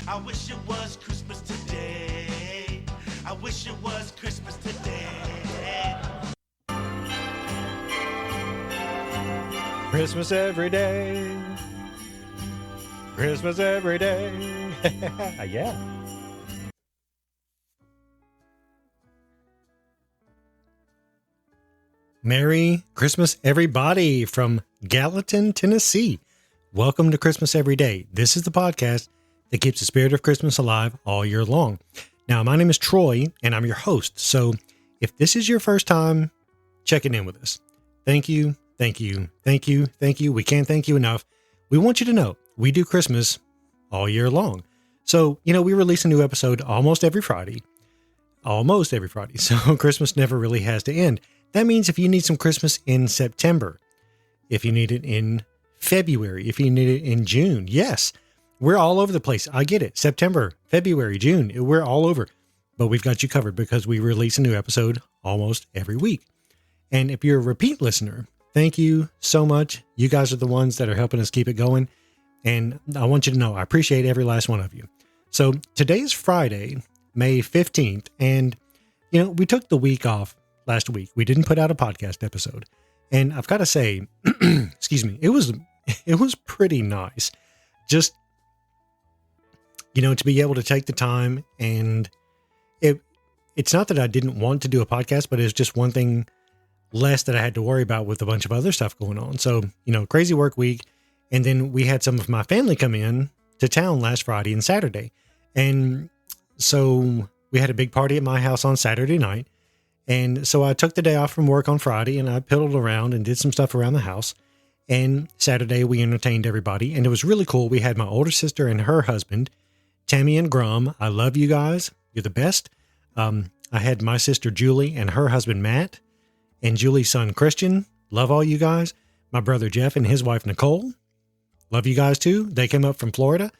I wish it was Christmas today. I wish it was Christmas today. Christmas every day. Christmas every day. Yeah. Merry Christmas, everybody, from Gallatin, Tennessee. Welcome to Christmas Every Day. This is the podcast that keeps the spirit of Christmas alive all year long. Now, my name is Troy, and I'm your host. So if this is your first time checking in with us, thank you, thank you, thank you, thank you. We can't thank you enough. We want you to know we do Christmas all year long. So, we release a new episode almost every Friday. So Christmas never really has to end. That means if you need some Christmas in September, if you need it in February, if you need it in June, yes, we're all over the place. I get it. September, February, June, we're all over. But we've got you covered because we release a new episode almost every week. And if you're a repeat listener, thank you so much. You guys are the ones that are helping us keep it going. And I want you to know I appreciate every last one of you. So today is Friday, May 15th. And, we took the week off last week. We didn't put out a podcast episode. And I've got to say, excuse me, it was pretty nice. Just, to be able to take the time, and it's not that I didn't want to do a podcast, but it's just one thing less that I had to worry about with a bunch of other stuff going on. So, crazy work week. And then we had some of my family come in to town last Friday and Saturday. And so we had a big party at my house on Saturday night. And so I took the day off from work on Friday and I piddled around and did some stuff around the house. And Saturday we entertained everybody and it was really cool. We had my older sister and her husband, Tammy and Grum. I love you guys. You're the best. I had my sister Julie and her husband Matt and Julie's son Christian. Love all you guys. My brother Jeff and his wife Nicole. Love you guys too. They came up from Florida.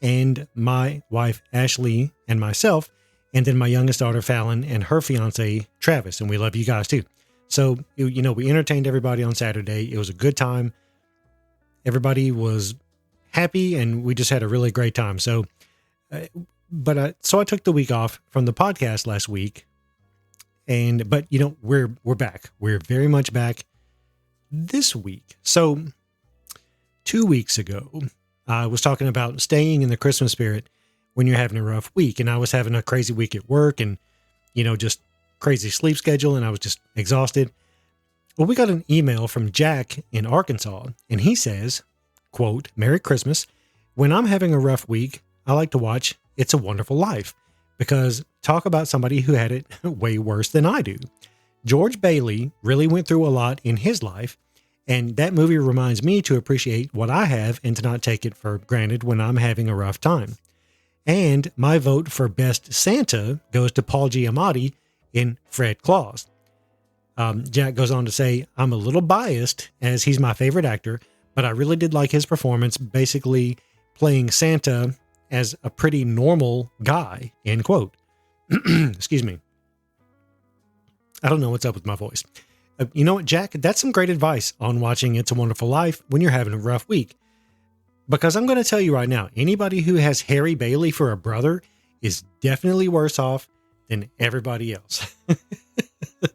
And my wife Ashley and myself. And then my youngest daughter, Fallon, and her fiance, Travis. And we love you guys too. So, we entertained everybody on Saturday. It was a good time. Everybody was happy and we just had a really great time. So, I took the week off from the podcast last week. But we're back. We're very much back this week. So 2 weeks ago, I was talking about staying in the Christmas spirit when you're having a rough week. And I was having a crazy week at work and, just crazy sleep schedule. And I was just exhausted. Well, we got an email from Jack in Arkansas and he says, quote, "Merry Christmas. When I'm having a rough week, I like to watch It's a Wonderful Life because talk about somebody who had it way worse than I do. George Bailey really went through a lot in his life. And that movie reminds me to appreciate what I have and to not take it for granted when I'm having a rough time. And my vote for Best Santa goes to Paul Giamatti in Fred Claus." Jack goes on to say, "I'm a little biased as he's my favorite actor, but I really did like his performance, basically playing Santa as a pretty normal guy," end quote. Excuse me. I don't know what's up with my voice. You know what, Jack? That's some great advice on watching It's a Wonderful Life when you're having a rough week. Because I'm going to tell you right now, anybody who has Harry Bailey for a brother is definitely worse off than everybody else.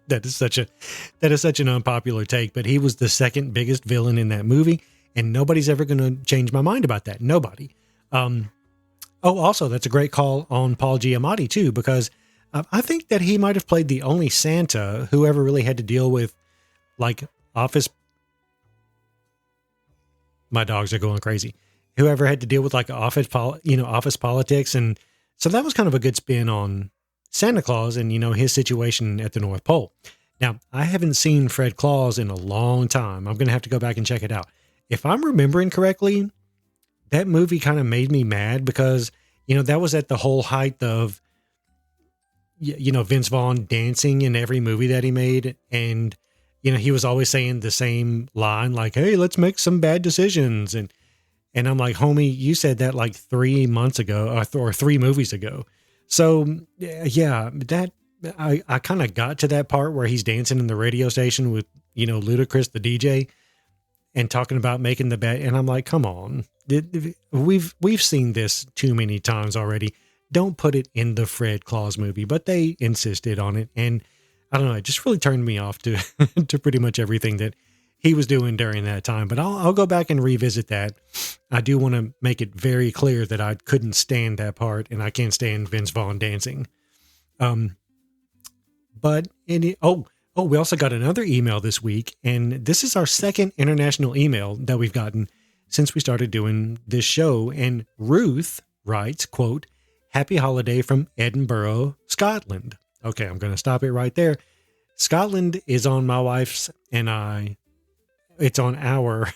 That is such an unpopular take, but he was the second biggest villain in that movie, and nobody's ever going to change my mind about that. Nobody. Also, that's a great call on Paul Giamatti too, because I think that he might have played the only Santa who ever really had to deal with like office. My dogs are going crazy. Whoever had to deal with like office politics. And so that was kind of a good spin on Santa Claus and, his situation at the North Pole. Now, I haven't seen Fred Claus in a long time. I'm going to have to go back and check it out. If I'm remembering correctly, that movie kind of made me mad because, that was at the whole height of, Vince Vaughn dancing in every movie that he made. And, he was always saying the same line, like, "Hey, let's make some bad decisions." And I'm like, "Homie, you said that like 3 months ago or 3 movies ago." So yeah, that I kind of got to that part where he's dancing in the radio station with, Ludacris, the DJ. and talking about making the bet. And I'm like, come on, we've seen this too many times already. Don't put it in the Fred Claus movie, but they insisted on it. And I don't know, it just really turned me off to, to pretty much everything that he was doing during that time. But I'll go back and revisit that. I do want to make it very clear that I couldn't stand that part, and I can't stand Vince Vaughn dancing. But we also got another email this week, and this is our second international email that we've gotten since we started doing this show. And Ruth writes, quote, "Happy holiday from Edinburgh, Scotland." Okay, I'm going to stop it right there. Scotland is on my wife's it's on our,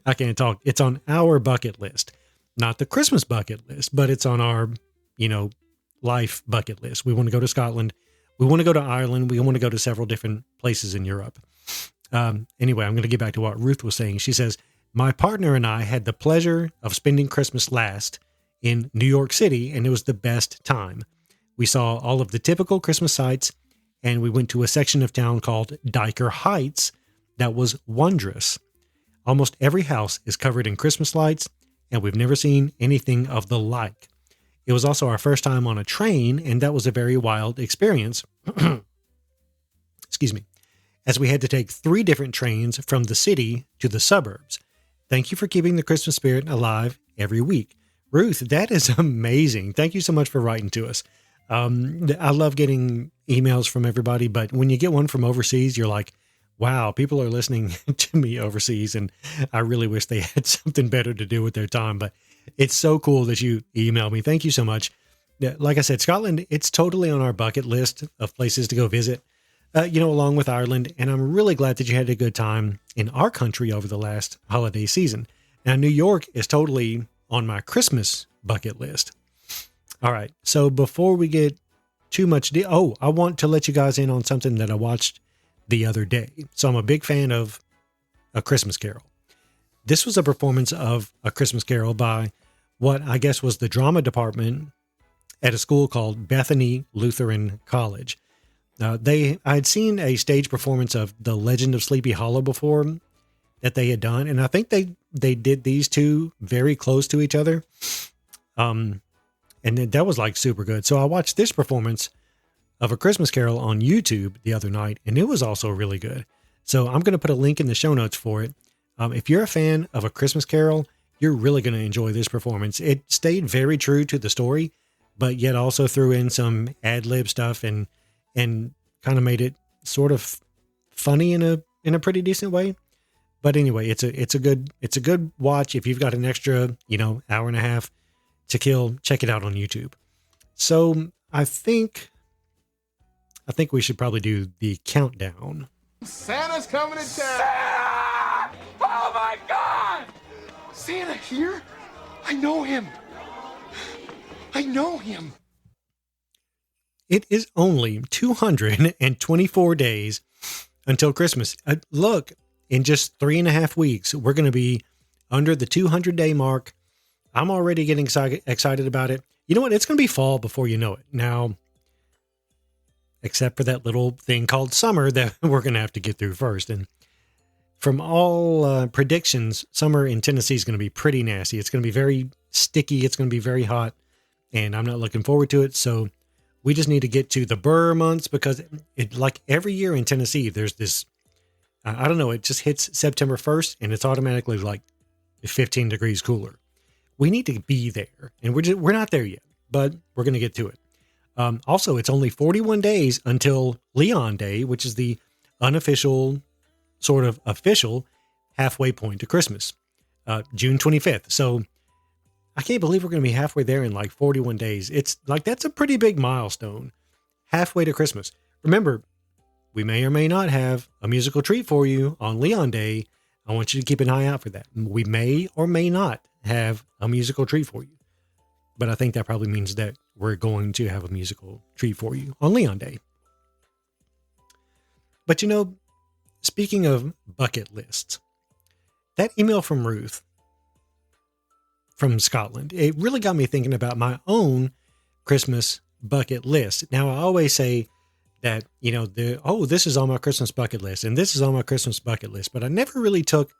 I can't talk. It's on our bucket list, not the Christmas bucket list, but it's on our, life bucket list. We want to go to Scotland. We want to go to Ireland. We want to go to several different places in Europe. Anyway, I'm going to get back to what Ruth was saying. She says, "My partner and I had the pleasure of spending Christmas last in New York City, and it was the best time. We saw all of the typical Christmas sights, and we went to a section of town called Diker Heights that was wondrous. Almost every house is covered in Christmas lights, and we've never seen anything of the like. It was also our first time on a train, and that was a very wild experience." Excuse me. "As we had to take 3 different trains from the city to the suburbs. Thank you for keeping the Christmas spirit alive every week." Ruth, that is amazing. Thank you so much for writing to us. I love getting emails from everybody, but when you get one from overseas, you're like, wow, people are listening to me overseas, and I really wish they had something better to do with their time. But it's so cool that you email me. Thank you so much. Like I said, Scotland, it's totally on our bucket list of places to go visit, along with Ireland. And I'm really glad that you had a good time in our country over the last holiday season. Now, New York is totally on my Christmas bucket list. All right. So before we get too much, I want to let you guys in on something that I watched the other day. So I'm a big fan of A Christmas Carol. This was a performance of A Christmas Carol by what I guess was the drama department at a school called Bethany Lutheran College. I had seen a stage performance of The Legend of Sleepy Hollow before that they had done, and I think they did these two very close to each other. And that was like super good. So I watched this performance of A Christmas Carol on YouTube the other night, and it was also really good. So I'm going to put a link in the show notes for it. If you're a fan of A Christmas Carol, you're really going to enjoy this performance. It stayed very true to the story, but yet also threw in some ad-lib stuff and kind of made it sort of funny in a pretty decent way. But anyway, it's a good watch. If you've got an extra, hour and a half to kill, check it out on YouTube. So I think we should probably do the countdown. Santa's coming to town. Santa! Oh my God! Santa here? I know him. It is only 224 days until Christmas. Look, in just 3.5 weeks, we're going to be under the 200-day mark. I'm already getting excited about it. You know what? It's going to be fall before you know it. Now, except for that little thing called summer that we're going to have to get through first. And from all predictions, summer in Tennessee is going to be pretty nasty. It's going to be very sticky. It's going to be very hot. And I'm not looking forward to it. So we just need to get to the Burr months, because it, like every year in Tennessee, there's this, I don't know, it just hits September 1st and it's automatically like 15 degrees cooler. We need to be there, and we're not there yet, but we're going to get to it. Also, it's only 41 days until Leon Day, which is the unofficial, sort of official halfway point to Christmas, June 25th. So I can't believe we're going to be halfway there in like 41 days. It's like, that's a pretty big milestone, halfway to Christmas. Remember, we may or may not have a musical treat for you on Leon Day. I want you to keep an eye out for that. We may or may not have a musical treat for you, but I think that probably means that we're going to have a musical treat for you on Leon Day. But speaking of bucket lists, that email from Ruth from Scotland, it really got me thinking about my own Christmas bucket list. Now, I always say, that, this is on my Christmas bucket list and this is on my Christmas bucket list, but I never really took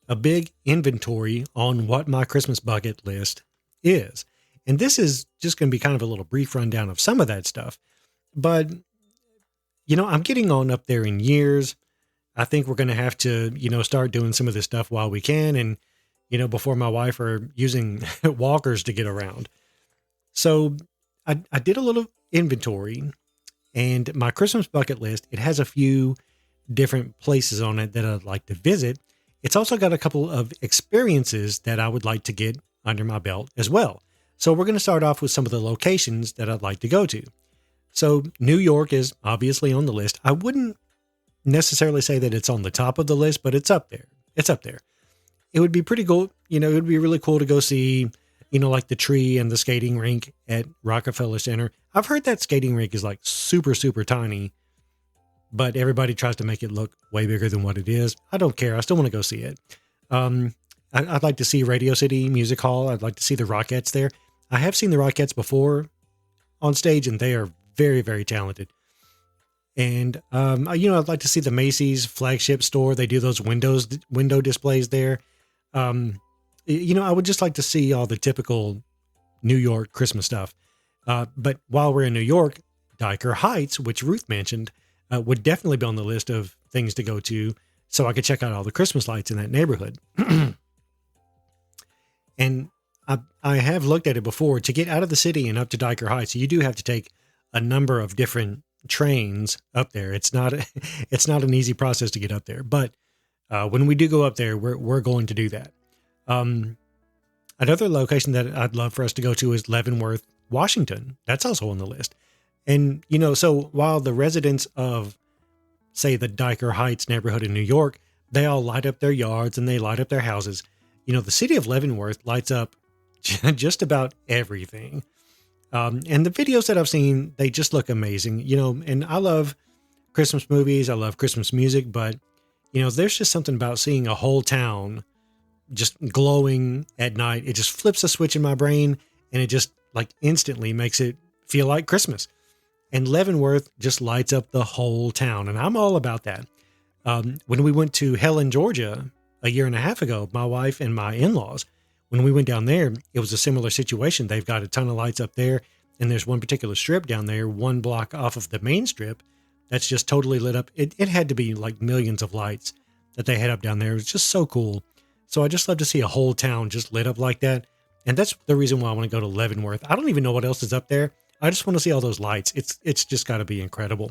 a big inventory on what my Christmas bucket list is. And this is just going to be kind of a little brief rundown of some of that stuff. But, I'm getting on up there in years. I think we're going to have to, start doing some of this stuff while we can. And, before my wife are using walkers to get around. So I did a little inventory, and my Christmas bucket list, it has a few different places on it that I'd like to visit. It's also got a couple of experiences that I would like to get under my belt as well. So we're going to start off with some of the locations that I'd like to go to. So New York is obviously on the list. I wouldn't necessarily say that it's on the top of the list, but it's up there. It's up there. It would be pretty cool. It would be really cool to go see, like the tree and the skating rink at Rockefeller Center. I've heard that skating rink is like super, super tiny, but everybody tries to make it look way bigger than what it is. I don't care. I still want to go see it. I'd like to see Radio City Music Hall. I'd like to see the Rockettes there. I have seen the Rockettes before on stage, and they are very, very talented. And, I'd like to see the Macy's flagship store. They do those window displays there. I would just like to see all the typical New York Christmas stuff. But while we're in New York, Diker Heights, which Ruth mentioned, would definitely be on the list of things to go to so I could check out all the Christmas lights in that neighborhood. And I have looked at it before. To get out of the city and up to Diker Heights, you do have to take a number of different trains up there. It's not an easy process to get up there, but when we do go up there, we're going to do that. Another location that I'd love for us to go to is Leavenworth, Washington. That's also on the list. And, so while the residents of, say, the Diker Heights neighborhood in New York, they all light up their yards and they light up their houses, the city of Leavenworth lights up just about everything. And the videos that I've seen, they just look amazing, and I love Christmas movies. I love Christmas music, but, there's just something about seeing a whole town just glowing at night. It just flips a switch in my brain, and it just like instantly makes it feel like Christmas. And Leavenworth just lights up the whole town, and I'm all about that. When we went to Helen, Georgia, a year and a half ago, my wife and my in-laws, when we went down there, it was a similar situation. They've got a ton of lights up there, and there's one particular strip down there, one block off of the main strip, that's just totally lit up. It had to be like millions of lights that they had up down there. It was just so cool. So I just love to see a whole town just lit up like that. And that's the reason why I want to go to Leavenworth. I don't even know what else is up there. I just want to see all those lights. It's just got to be incredible.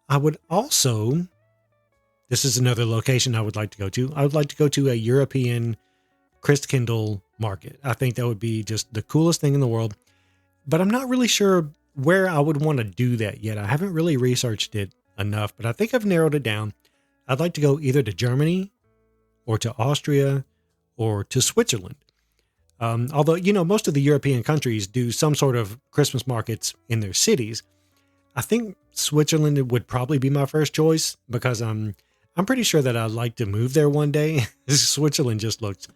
I would also, this is another location I would like to go to. I would like to go to a European Christkindl market. I think that would be just the coolest thing in the world. But I'm not really sure where I would want to do that yet. I haven't really researched it enough, but I think I've narrowed it down. I'd like to go either to Germany or to Austria or to Switzerland. Although, most of the European countries do some sort of Christmas markets in their cities. I think Switzerland would probably be my first choice because I'm pretty sure that I'd like to move there one day. Switzerland just looks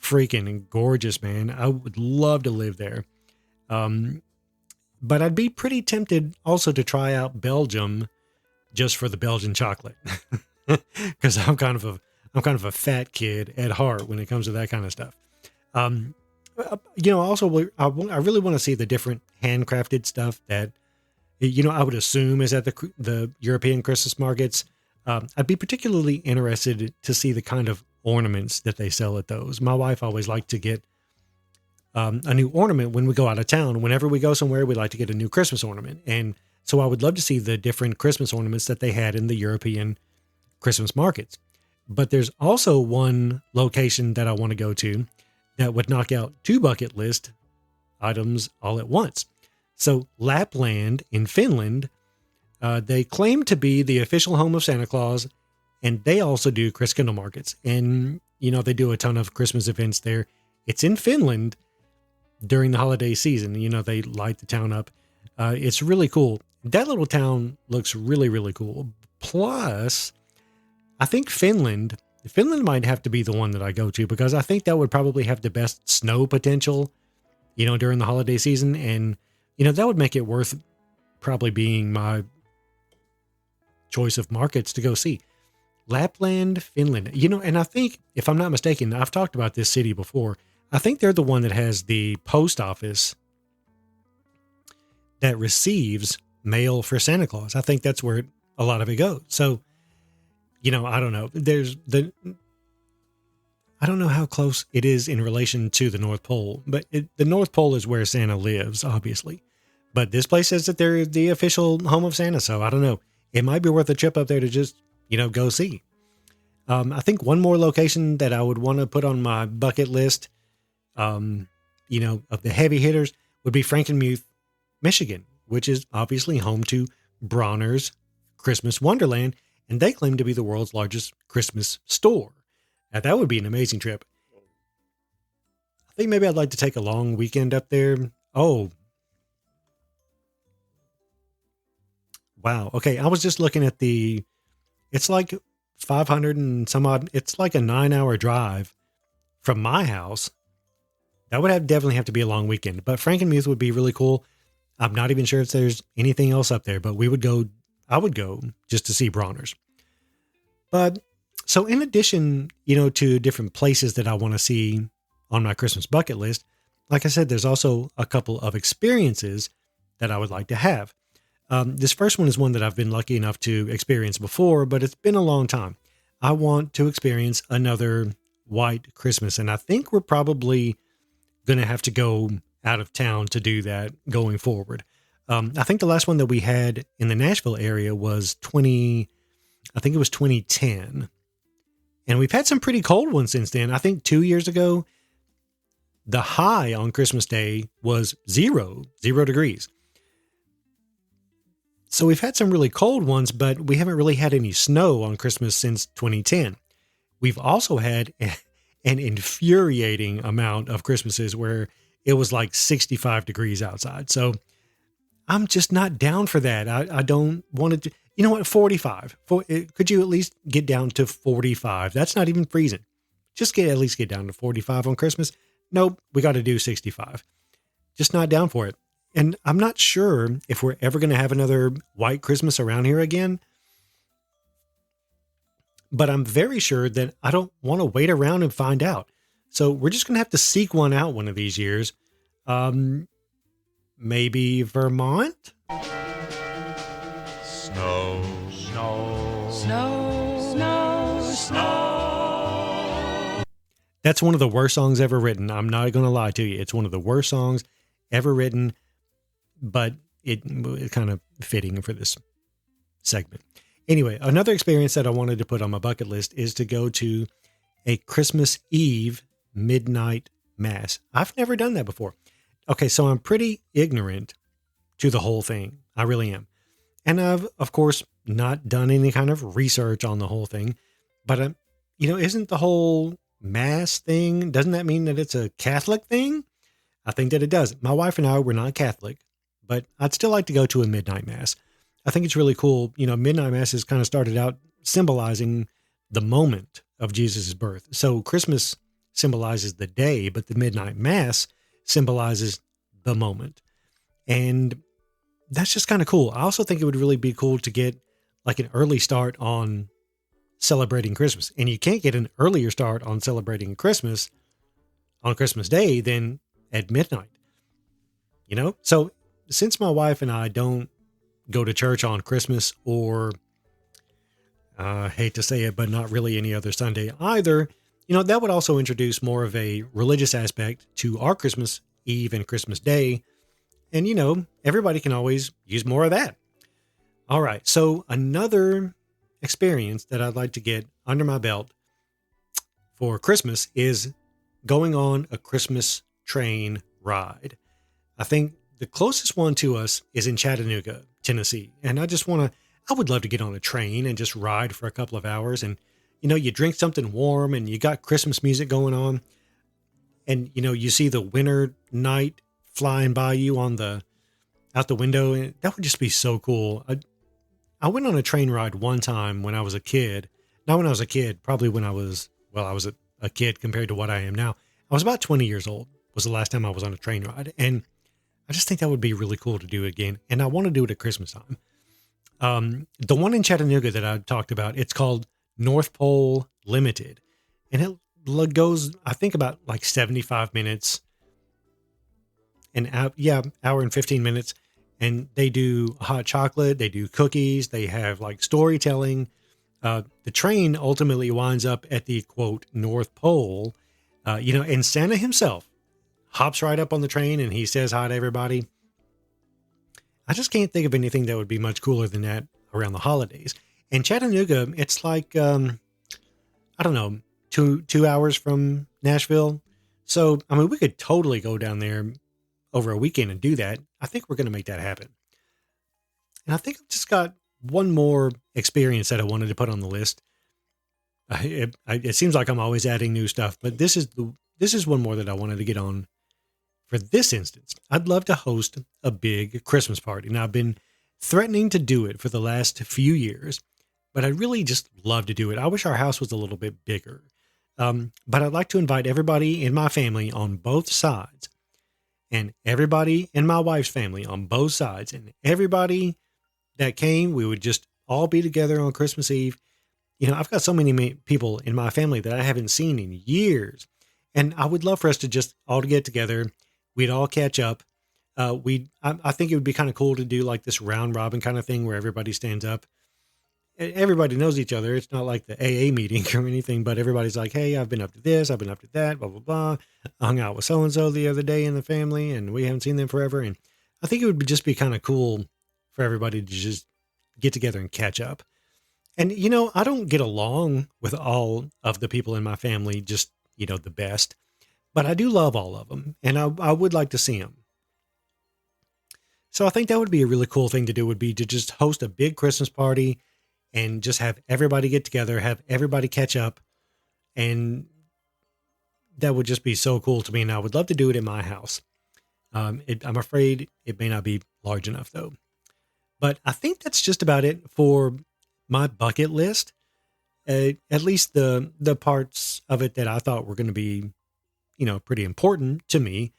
freaking gorgeous, man. I would love to live there. But I'd be pretty tempted also to try out Belgium just for the Belgian chocolate. Because I'm kind of a fat kid at heart when it comes to that kind of stuff. Also, I really want to see the different handcrafted stuff that, I would assume is at the European Christmas markets. I'd be particularly interested to see the kind of ornaments that they sell at those. My wife always liked to get a new ornament when we go out of town. Whenever we go somewhere, we like to get a new Christmas ornament. And so I would love to see the different Christmas ornaments that they had in the European Christmas markets. But there's also one location that I want to go to that would knock out 2 bucket list items all at once. So Lapland in Finland, they claim to be the official home of Santa Claus, and they also do Christkindl markets. And, they do a ton of Christmas events there. It's in Finland during the holiday season. They light the town up. It's really cool. That little town looks really, really cool. Plus, I think Finland might have to be the one that I go to because I think that would probably have the best snow potential, during the holiday season. And, that would make it worth probably being my choice of markets to go see. Lapland, Finland. And I think, if I'm not mistaken, I've talked about this city before. I think they're the one that has the post office that receives mail for Santa Claus. I think that's where a lot of it goes. So, I don't know. I don't know how close it is in relation to the North Pole, but the North Pole is where Santa lives, obviously. But this place says that they're the official home of Santa, so I don't know. It might be worth a trip up there to just, go see. I think one more location that I would want to put on my bucket list, of the heavy hitters would be Frankenmuth, Michigan, which is obviously home to Bronner's Christmas Wonderland, and they claim to be the world's largest Christmas store. Now, that would be an amazing trip. I think maybe I'd like to take a long weekend up there. Oh, wow. Okay, I was just looking at it's like 500 and some odd. It's like a 9-hour drive from my house. That would definitely have to be a long weekend. But Frankenmuth would be really cool. I'm not even sure if there's anything else up there, but I would go just to see Bronner's. But so in addition, to different places that I want to see on my Christmas bucket list, like I said, there's also a couple of experiences that I would like to have. This first one is one that I've been lucky enough to experience before, but it's been a long time. I want to experience another white Christmas, and I think we're probably going to have to go out of town to do that going forward. I think the last one that we had in the Nashville area was 2010. And we've had some pretty cold ones since then. I think 2 years ago, the high on Christmas Day was 0 degrees. So we've had some really cold ones, but we haven't really had any snow on Christmas since 2010. We've also had an infuriating amount of Christmases where it was like 65 degrees outside. So I'm just not down for that. I don't want to. You know what? 45. Could you at least get down to 45? That's not even freezing. Just at least get down to 45 on Christmas. Nope, we got to do 65. Just not down for it. And I'm not sure if we're ever going to have another white Christmas around here again. But I'm very sure that I don't want to wait around and find out. So we're just going to have to seek one out one of these years. Maybe Vermont? Snow. That's one of the worst songs ever written. I'm not going to lie to you. It's one of the worst songs ever written, but it's kind of fitting for this segment. Anyway, another experience that I wanted to put on my bucket list is to go to a Christmas Eve midnight mass. I've never done that before. Okay, so I'm pretty ignorant to the whole thing. I really am. And I've, of course, not done any kind of research on the whole thing. But, isn't the whole mass thing, doesn't that mean that it's a Catholic thing? I think that it does. My wife and I were not Catholic, but I'd still like to go to a midnight mass. I think it's really cool. Midnight mass has kind of started out symbolizing the moment of Jesus' birth. So Christmas symbolizes the day, but the midnight mass symbolizes the moment. And that's just kind of cool. I also think it would really be cool to get like an early start on celebrating Christmas. And you can't get an earlier start on celebrating Christmas on Christmas Day than at midnight. So since my wife and I don't go to church on Christmas or, I hate to say it, but not really any other Sunday either, that would also introduce more of a religious aspect to our Christmas Eve and Christmas Day. And, everybody can always use more of that. All right. So another experience that I'd like to get under my belt for Christmas is going on a Christmas train ride. I think the closest one to us is in Chattanooga, Tennessee. And I would love to get on a train and just ride for a couple of hours. And, you drink something warm and you got Christmas music going on. And, you see the winter night flying by you out the window. And that would just be so cool. I went on a train ride one time when I was a kid. Not when I was a kid, probably when I was a kid compared to what I am now. I was about 20 years old was the last time I was on a train ride. And I just think that would be really cool to do again. And I want to do it at Christmas time. The one in Chattanooga that I talked about, it's called North Pole Limited. And it goes, I think, about like 75 minutes. Hour and 15 minutes. And they do hot chocolate. They do cookies. They have like storytelling. The train ultimately winds up at the, quote, North Pole. And Santa himself hops right up on the train and he says hi to everybody. I just can't think of anything that would be much cooler than that around the holidays. And Chattanooga, it's like, I don't know, two hours from Nashville. So, I mean, we could totally go down there over a weekend and do that. I think we're going to make that happen. And I think I've just got one more experience that I wanted to put on the list. It seems like I'm always adding new stuff, but this is one more that I wanted to get on for this instance. I'd love to host a big Christmas party. Now, I've been threatening to do it for the last few years, but I'd really just love to do it. I wish our house was a little bit bigger. But I'd like to invite everybody in my family on both sides, and everybody in my wife's family on both sides, and everybody that came, we would just all be together on Christmas Eve. I've got so many people in my family that I haven't seen in years, and I would love for us to just all get together. We'd all catch up. I think it would be kind of cool to do like this round robin kind of thing where everybody stands up. Everybody knows each other. It's not like the AA meeting or anything, but everybody's like, hey, I've been up to this, I've been up to that, blah, blah, blah. I hung out with so-and-so the other day in the family, and we haven't seen them forever. And I think it would just be kind of cool for everybody to just get together and catch up. And, I don't get along with all of the people in my family, just, the best, but I do love all of them, and I would like to see them. So I think that would be a really cool thing to do, would be to just host a big Christmas party and just have everybody get together, have everybody catch up. And that would just be so cool to me. And I would love to do it in my house. I'm afraid it may not be large enough though. But I think that's just about it for my bucket list. At least the parts of it that I thought were going to be, pretty important to me.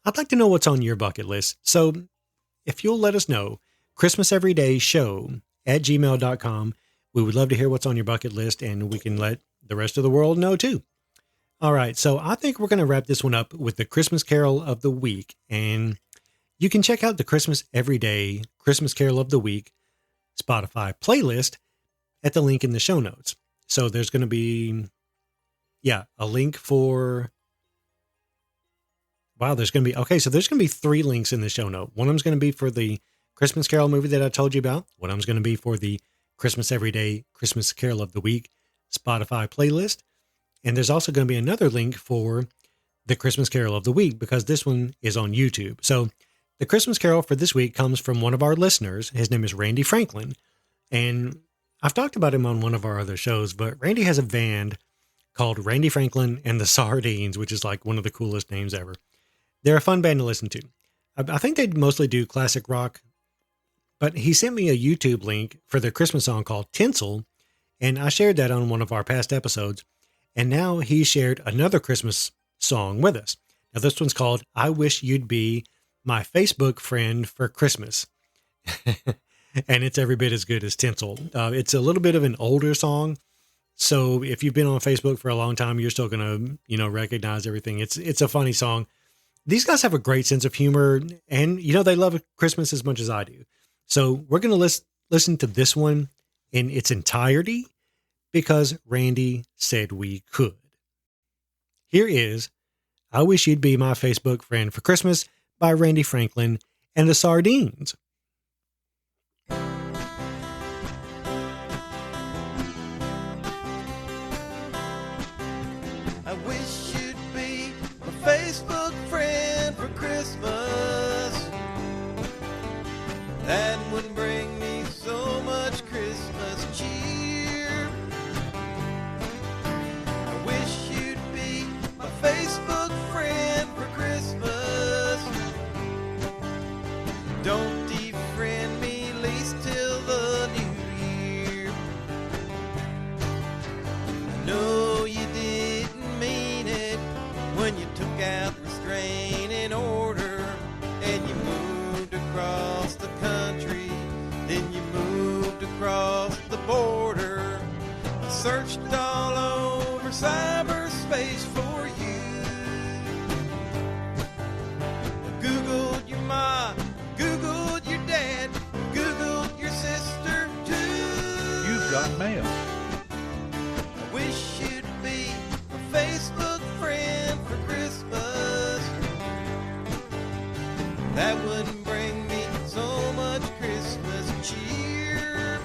I'd like to know what's on your bucket list. So if you'll let us know, christmaseverydayshow@gmail.com. We would love to hear what's on your bucket list, and we can let the rest of the world know too. All right. So I think we're going to wrap this one up with the Christmas Carol of the Week. And you can check out the Christmas Everyday Christmas Carol of the Week Spotify playlist at the link in the show notes. So there's going to be, a link for, there's going to be 3 links in the show note. One of them's going to be for the Christmas Carol movie that I told you about. One of them's going to be for the Christmas Everyday Christmas Carol of the Week Spotify playlist. And there's also going to be another link for the Christmas Carol of the Week, because this one is on YouTube. So the Christmas Carol for this week comes from one of our listeners. His name is Randy Franklin. And I've talked about him on one of our other shows, but Randy has a band called Randy Franklin and the Sardines, which is like one of the coolest names ever. They're a fun band to listen to. I think they mostly do classic rock, but he sent me a YouTube link for their Christmas song called Tinsel, and I shared that on one of our past episodes. And now he shared another Christmas song with us. Now this one's called I Wish You'd Be My Facebook Friend for Christmas. And it's every bit as good as Tinsel. It's a little bit of an older song. So if you've been on Facebook for a long time, you're still going to, recognize everything. It's a funny song. These guys have a great sense of humor, and, they love Christmas as much as I do. So we're going to listen to this one in its entirety because Randy said we could. Here is I Wish You'd Be My Facebook Friend for Christmas by Randy Franklin and the Sardines. I wish you'd be my Facebook friend for Christmas. That would bring me so much Christmas cheer. I wish you'd be my Facebook friend for Christmas. Don't defriend me, at least till the new year. I know you didn't mean it when you took out restraining order and you moved across the country. Then you moved That wouldn't bring me so much Christmas cheer.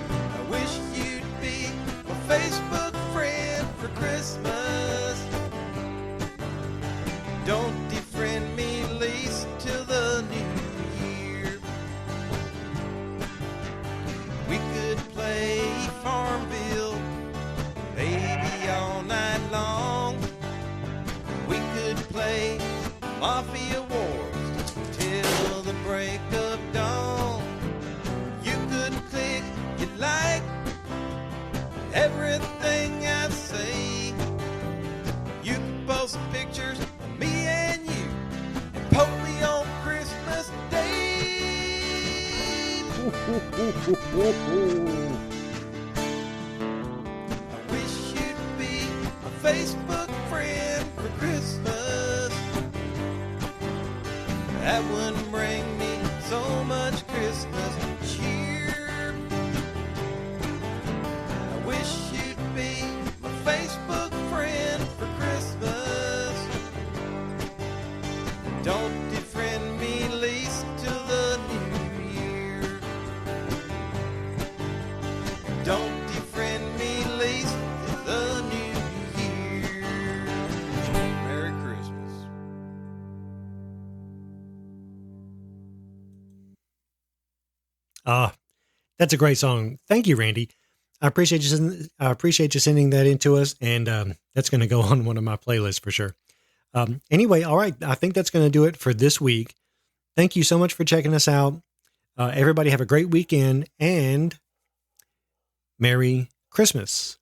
I wish you'd be my Facebook friend for Christmas. Don't defriend me, least till the new year. We could play Farmville, baby, all night long. We could play Mafia Wars till the break of dawn. You could click, you like everything I say. You could post pictures of me and you and poke me on Christmas Day. I wish you'd be a Facebook friend for Christmas. That wouldn't bring me so much Christmas cheer. I wish you'd be my Facebook friend for Christmas. Don't defriend me, least till the new year. Don't defriend me, least till the new year. Merry Christmas. That's a great song. Thank you, Randy. I appreciate you sending that in to us, and that's going to go on one of my playlists for sure. Anyway, all right. I think that's going to do it for this week. Thank you so much for checking us out. Everybody have a great weekend and Merry Christmas.